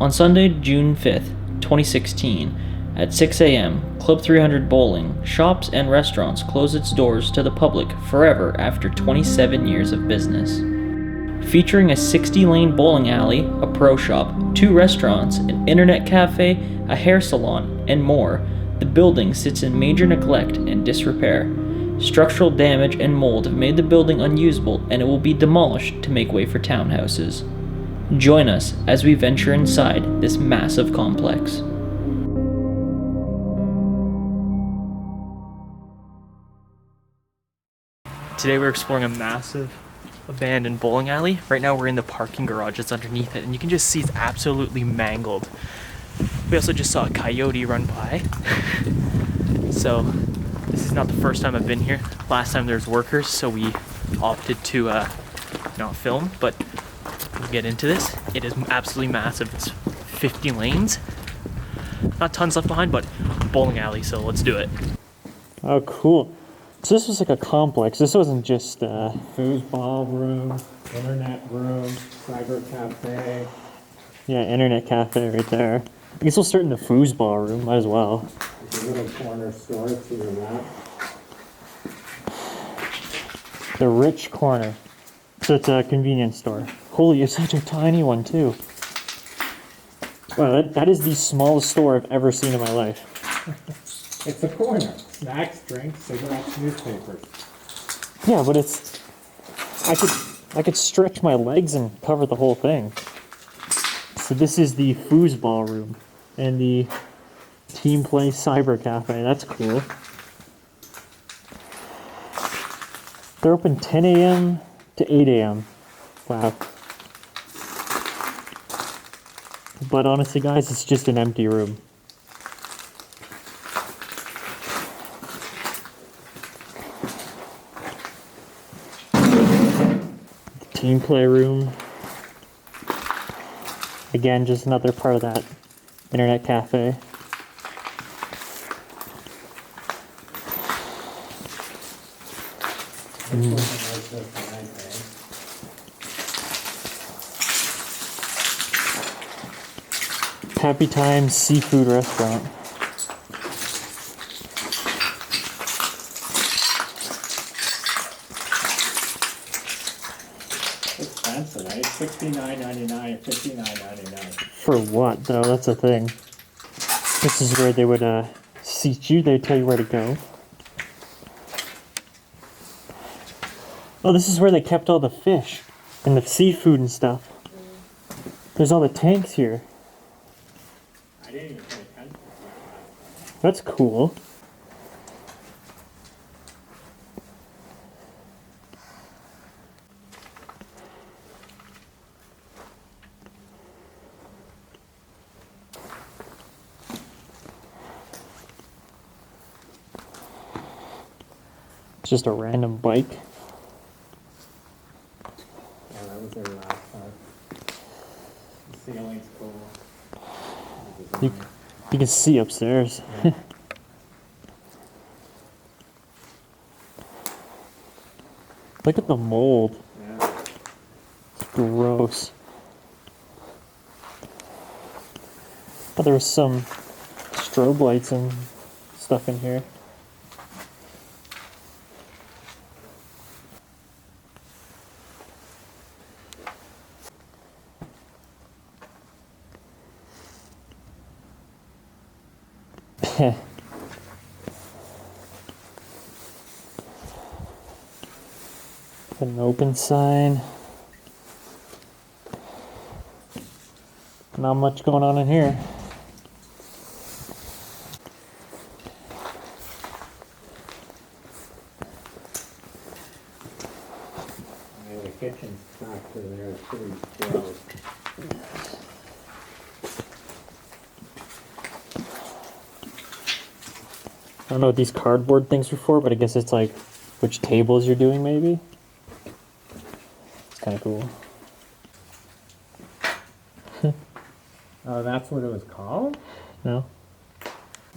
On Sunday, June 5th, 2016, at 6 a.m., Club 300 Bowling, shops and restaurants close its doors to the public forever after 27 years of business. Featuring a 60-lane bowling alley, a pro shop, 2 restaurants, an internet cafe, a hair salon, and more, the building sits in major neglect and disrepair. Structural damage and mold have made the building unusable, and it will be demolished to make way for townhouses. Join us as we venture inside this massive complex. Today we're exploring a massive abandoned bowling alley. Right now we're in the parking garage that's underneath it, and you can just see it's absolutely mangled. We also just saw a coyote run by. So this is not the first time I've been here. Last time there's workers, so we opted to not film, but we'll get into this. It is absolutely massive. It's 50 lanes. Not tons left behind, but bowling alley, so let's do it. Oh, cool. So this was like a complex. This wasn't just foosball room, internet room, cyber cafe. Yeah, internet cafe right there. I guess we'll start in the foosball room. Might as well. There's a little corner store to your left. The rich corner. So it's a convenience store. Holy, it's such a tiny one too. Wow, that is the smallest store I've ever seen in my life. It's a corner. Snacks, drinks, cigarettes, newspapers. Yeah, but it's... I could stretch my legs and cover the whole thing. So this is the foosball room and the team play cyber cafe. That's cool. They're open 10 a.m. to 8 a.m. Wow. But honestly, guys, it's just an empty room. Team play room. Again, just another part of that internet cafe. Happy Times Seafood Restaurant. Expensive, right? $69.99 or $59.99. For what, though? That's a thing. This is where they would seat you. They'd tell you where to go. Oh, this is where they kept all the fish and the seafood and stuff. There's all the tanks here. I didn't even pay attention. That's cool. It's just a random bike. Yeah, that was their last part. The ceiling's cool. You can see upstairs. Yeah. Look at the mold. Yeah. It's gross. But there was some strobe lights and stuff in here. An open sign. Not much going on in here. Yeah, the kitchen's back to there. It's pretty gross. I don't know what these cardboard things are for, but I guess it's like which tables you're doing, maybe. It's kind of cool. Oh, that's what it was called? No?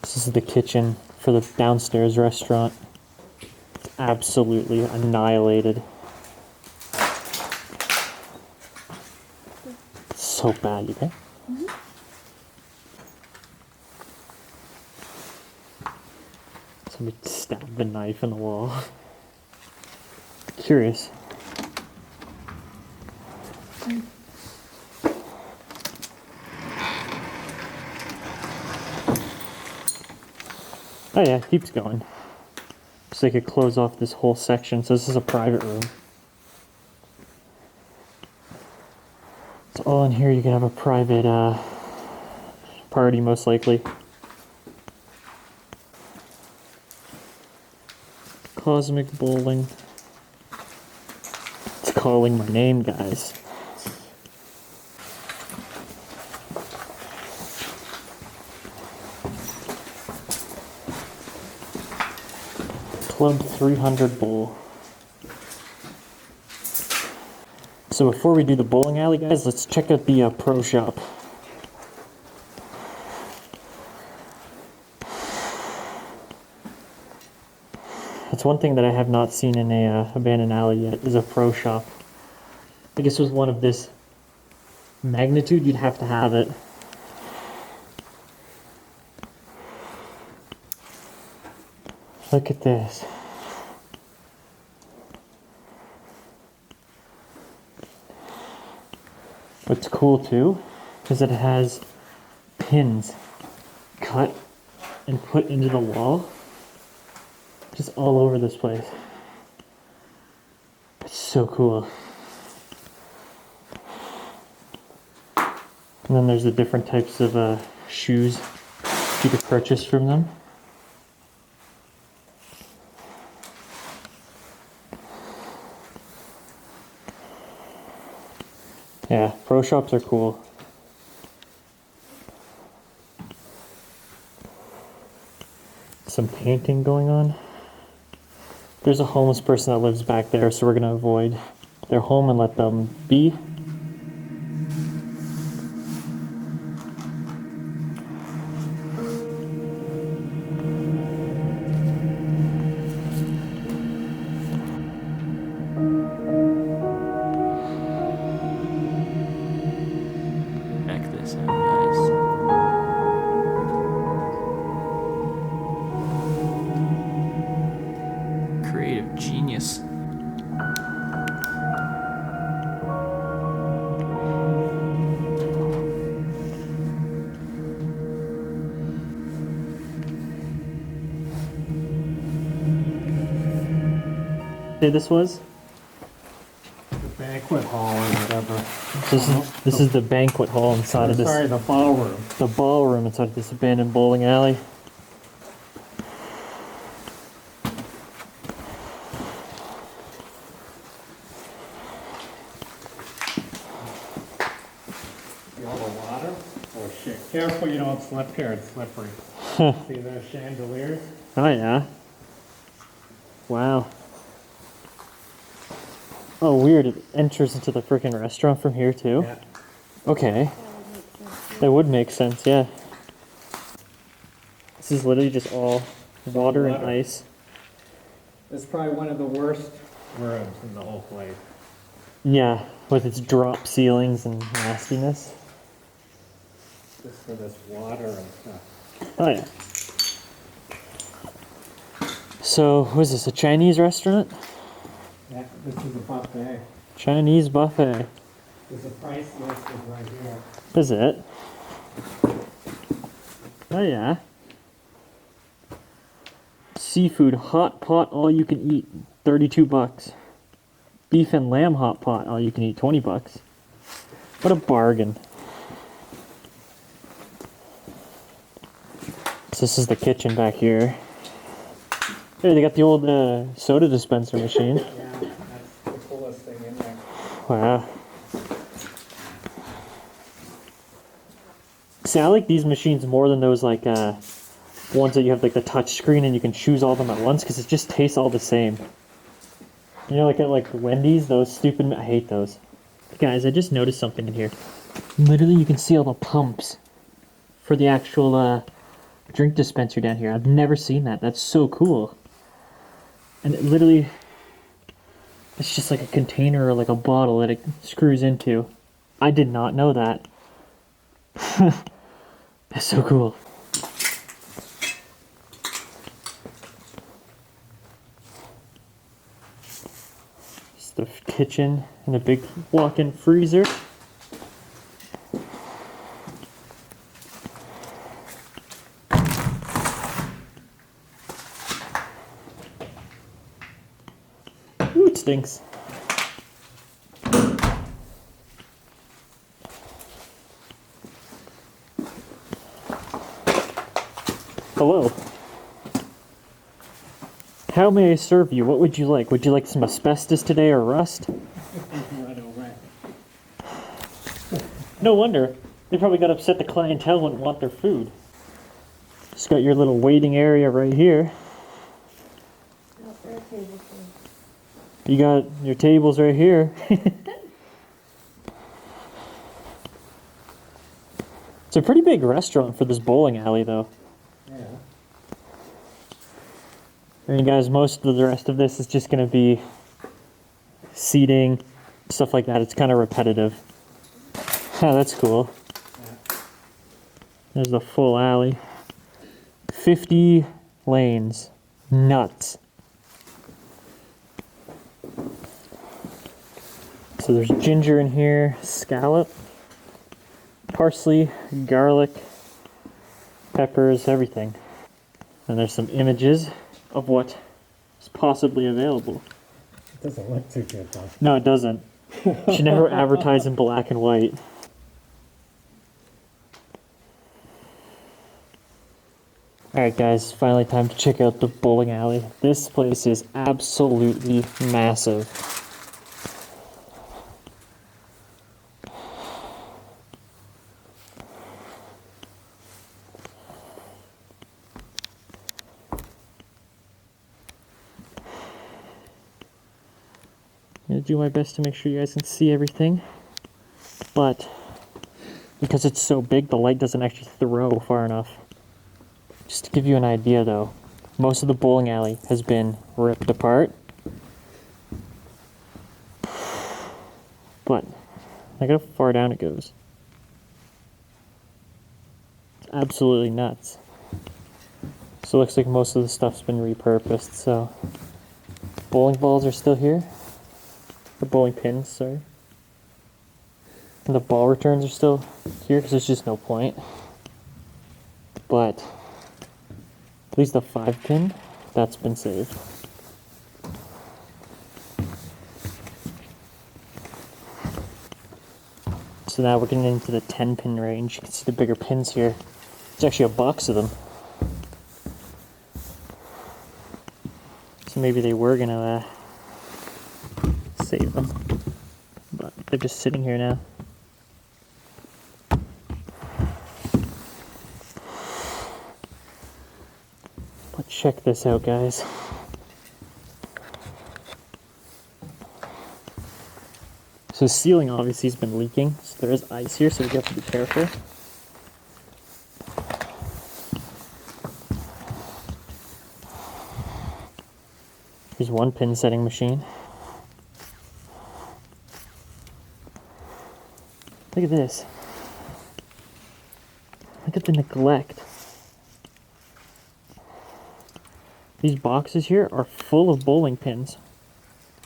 This is the kitchen for the downstairs restaurant. It's absolutely annihilated. It's so bad, you okay? Let me stab the knife in the wall. Curious. Oh yeah, it keeps going. So they could close off this whole section. So this is a private room. So all in here you can have a private party, most likely. Cosmic bowling. It's calling my name, guys. Club 300 bowl. So before we do the bowling alley, guys, let's check out the pro shop. That's one thing that I have not seen in a abandoned alley yet, is a pro shop. I guess with one of this magnitude, you'd have to have it. Look at this. What's cool too is that it has pins cut and put into the wall just all over this place. It's so cool. And then there's the different types of shoes you could purchase from them. Yeah, pro shops are cool. Some painting going on. There's a homeless person that lives back there, so we're going to avoid their home and let them be. Check this out, guys. Creative genius. Say this was? The banquet hall or whatever. This is the banquet hall inside of this. Sorry, the ballroom. The ballroom inside of this abandoned bowling alley. See all the water? Oh shit. Careful you don't slip here, it's slippery. See those chandeliers? Oh yeah. Wow. Oh weird, it enters into the freaking restaurant from here too? Yeah. Okay. That would make sense, yeah. This is literally just all water and ice. It's probably one of the worst rooms in the whole place. Yeah, with its drop ceilings and nastiness. Just for this water and stuff. Oh yeah. So, what is this, a Chinese restaurant? Yeah, this is a buffet. Chinese buffet. There's a price listed right here. Is it? Oh yeah. Seafood hot pot all you can eat, $32. Beef and lamb hot pot all you can eat, $20. What a bargain. So this is the kitchen back here. Hey, they got the old soda dispenser machine. Yeah, that's the coolest thing in there. Wow. See, I like these machines more than those like ones that you have like the touch screen and you can choose all of them at once because it just tastes all the same. You know, like at like Wendy's, those stupid. I hate those. Guys, I just noticed something in here. Literally, you can see all the pumps for the actual drink dispenser down here. I've never seen that. That's so cool. And it literally, it's just like a container or like a bottle that it screws into. I did not know that. That's so cool. The kitchen and a big walk-in freezer. Ooh, it stinks. Hello. How may I serve you? What would you like? Would you like some asbestos today or rust? Right away. No wonder. They probably got upset the clientele wouldn't want their food. Just got your little waiting area right here. You got your tables right here. It's a pretty big restaurant for this bowling alley, though. Yeah. I mean, guys, most of the rest of this is just going to be seating, stuff like that. It's kind of repetitive. Oh, that's cool. There's the full alley. 50 lanes. Nuts. So there's ginger in here, scallop, parsley, garlic, peppers, everything. And there's some images of what is possibly available. It doesn't look too good though. No, it doesn't. You should never advertise in black and white. Alright guys, finally time to check out the bowling alley. This place is absolutely massive. I'm gonna do my best to make sure you guys can see everything, but because it's so big, the light doesn't actually throw far enough. Just to give you an idea though, most of the bowling alley has been ripped apart, but look how far down it goes. It's absolutely nuts. So it looks like most of the stuff's been repurposed, so bowling balls are still here. The bowling pins, sorry. And the ball returns are still here because there's just no point. But at least the 5-pin, that's been saved. So now we're getting into the 10-pin range. You can see the bigger pins here. There's actually a box of them. So maybe they were gonna save them, but they're just sitting here now. But check this out, guys. So the ceiling obviously has been leaking, so there is ice here, so we have to be careful. Here's one pin setting machine. Look at this. Look at the neglect. These boxes here are full of bowling pins.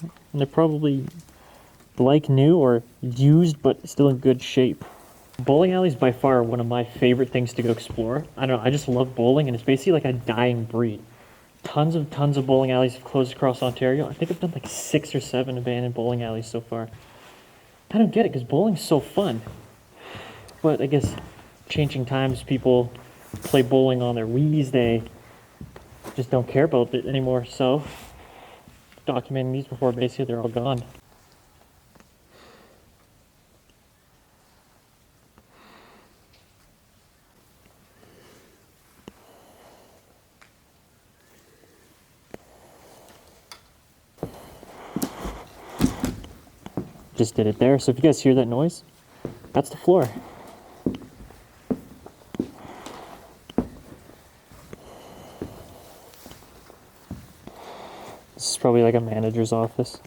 And they're probably like new or used, but still in good shape. Bowling alley is by far one of my favorite things to go explore. I don't know, I just love bowling, and it's basically like a dying breed. Tons of bowling alleys have closed across Ontario. I think I've done like 6 or 7 abandoned bowling alleys so far. I don't get it, because bowling's so fun. But I guess changing times, people play bowling on their Wii's, they just don't care about it anymore. So, documenting these before basically they're all gone. Just did it there. So if you guys hear that noise, that's the floor. This is probably like a manager's office.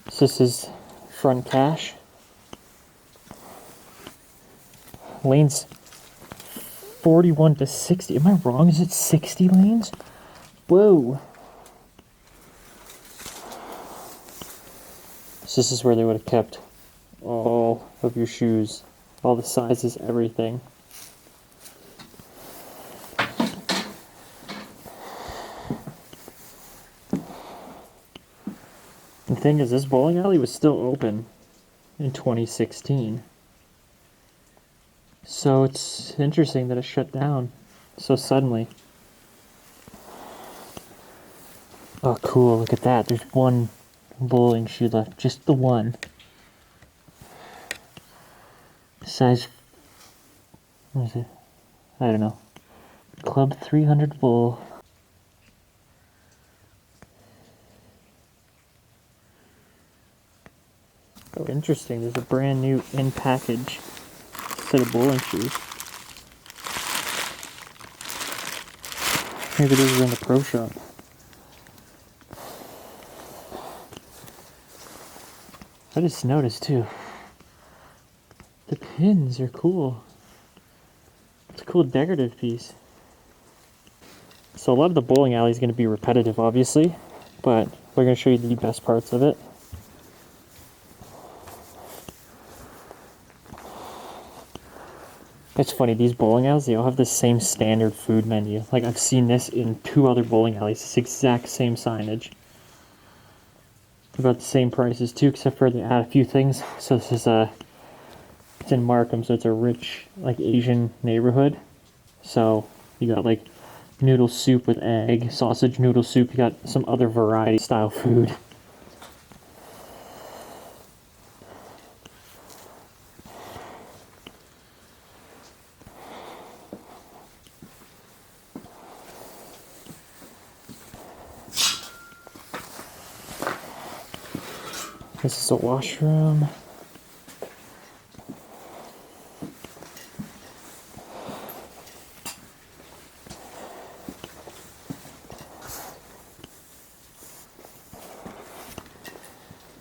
So this is front cash. Lanes 41 to 60. Am I wrong? Is it 60 lanes? Whoa. So this is where they would have kept all of your shoes, all the sizes, everything. The thing is, this bowling alley was still open in 2016. So it's interesting that it shut down so suddenly. Oh, cool, look at that. There's one bowling shoe left, just the one. Size, what is it? I don't know. Club 300 bowl. Oh, interesting. There's a brand new in-package set of bowling shoes. Maybe those are in the pro shop. I just noticed too. The pins are cool. It's a cool decorative piece. So a lot of the bowling alley is going to be repetitive, obviously, but we're going to show you the best parts of it. It's funny, these bowling alleys, they all have the same standard food menu. Like, I've seen this in 2 other bowling alleys, this exact same signage. About the same prices too, except for they add a few things. So this is it's in Markham, so it's a rich, like, Asian neighborhood. So you got like noodle soup with egg, sausage noodle soup, you got some other variety style food. This is a washroom.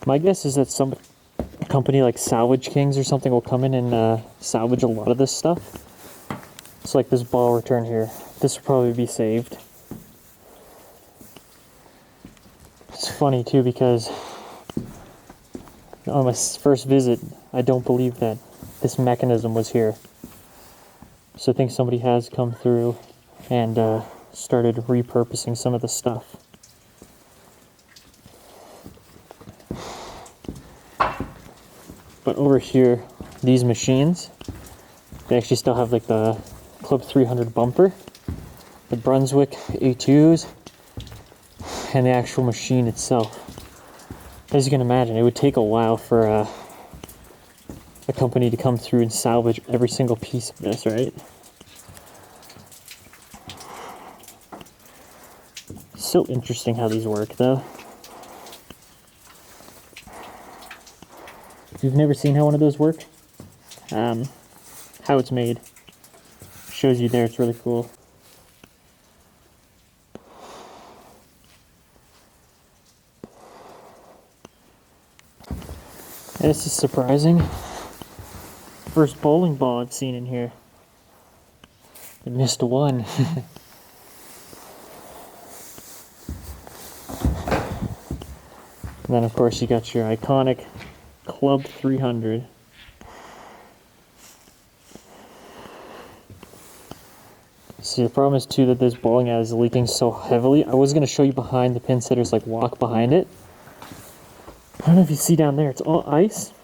My guess is that some company like Salvage Kings or something will come in and salvage a lot of this stuff. It's like this ball return here. This will probably be saved. It's funny too because on my first visit, I don't believe that this mechanism was here. So I think somebody has come through and started repurposing some of the stuff. But over here, these machines, they actually still have like the Club 300 bumper, the Brunswick A2s, and the actual machine itself. As you can imagine, it would take a while for a company to come through and salvage every single piece of this, right? So interesting how these work, though. If you've never seen how one of those work, how it's made, shows you there. It's really cool. And this is surprising. First bowling ball I've seen in here. I missed one. And then of course you got your iconic Club 300. See, the problem is too that this bowling alley is leaking so heavily. I was going to show you behind the pin sitters, like walk behind it. I don't know if you see down there, it's all ice,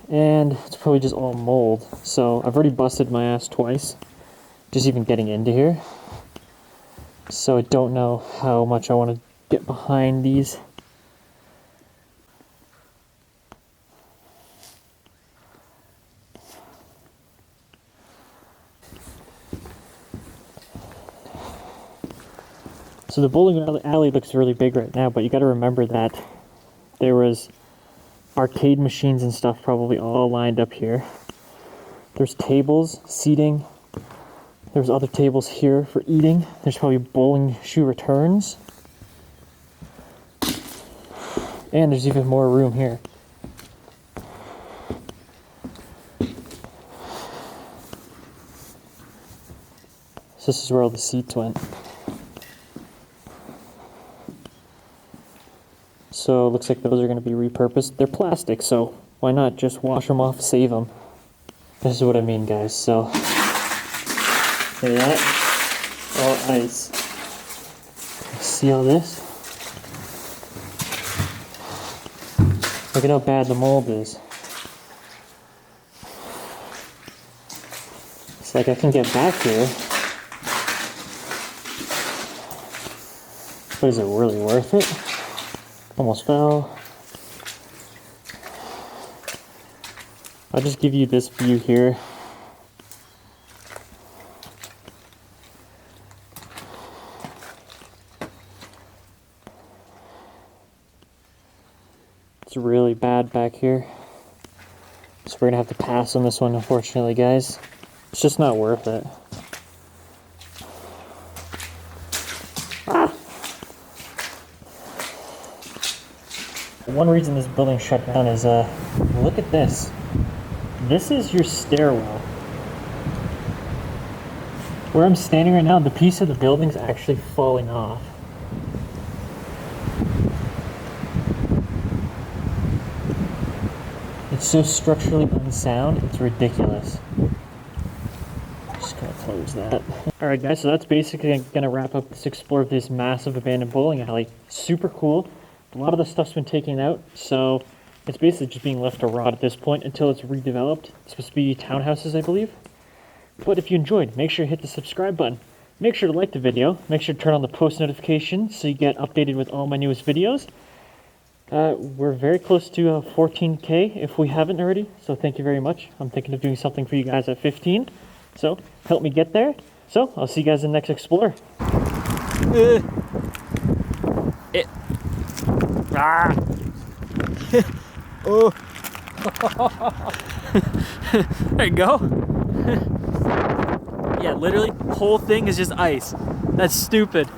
and it's probably just all mold. So I've already busted my ass twice, just even getting into here. So I don't know how much I want to get behind these. So the bowling alley looks really big right now, but you got to remember that there was arcade machines and stuff probably all lined up here. There's tables, seating. There's other tables here for eating. There's probably bowling shoe returns. And there's even more room here. So this is where all the seats went. So So it looks like those are going to be repurposed. They're plastic, so why not just wash them off, save them? This is what I mean, guys. So, see that? All ice. See all this? Look at how bad the mold is. It's like I can get back here. But is it really worth it? Almost fell. I'll just give you this view here. It's really bad back here. So we're gonna have to pass on this one, unfortunately, guys. It's just not worth it. One reason this building shut down is, look at this. This is your stairwell. Where I'm standing right now, the piece of the building's actually falling off. It's so structurally unsound, it's ridiculous. Just gonna close that. Alright guys, so that's basically gonna wrap up this explore of this massive abandoned bowling alley. Super cool. A lot of the stuff's been taken out, so it's basically just being left to rot at this point until it's redeveloped. It's supposed to be townhouses, I believe. But if you enjoyed, make sure to hit the subscribe button. Make sure to like the video. Make sure to turn on the post notifications so you get updated with all my newest videos. We're very close to 14K if we haven't already, so thank you very much. I'm thinking of doing something for you guys at 15, so help me get there. So I'll see you guys in the next Explorer. Oh. There you go. Yeah, literally, whole thing is just ice. That's stupid.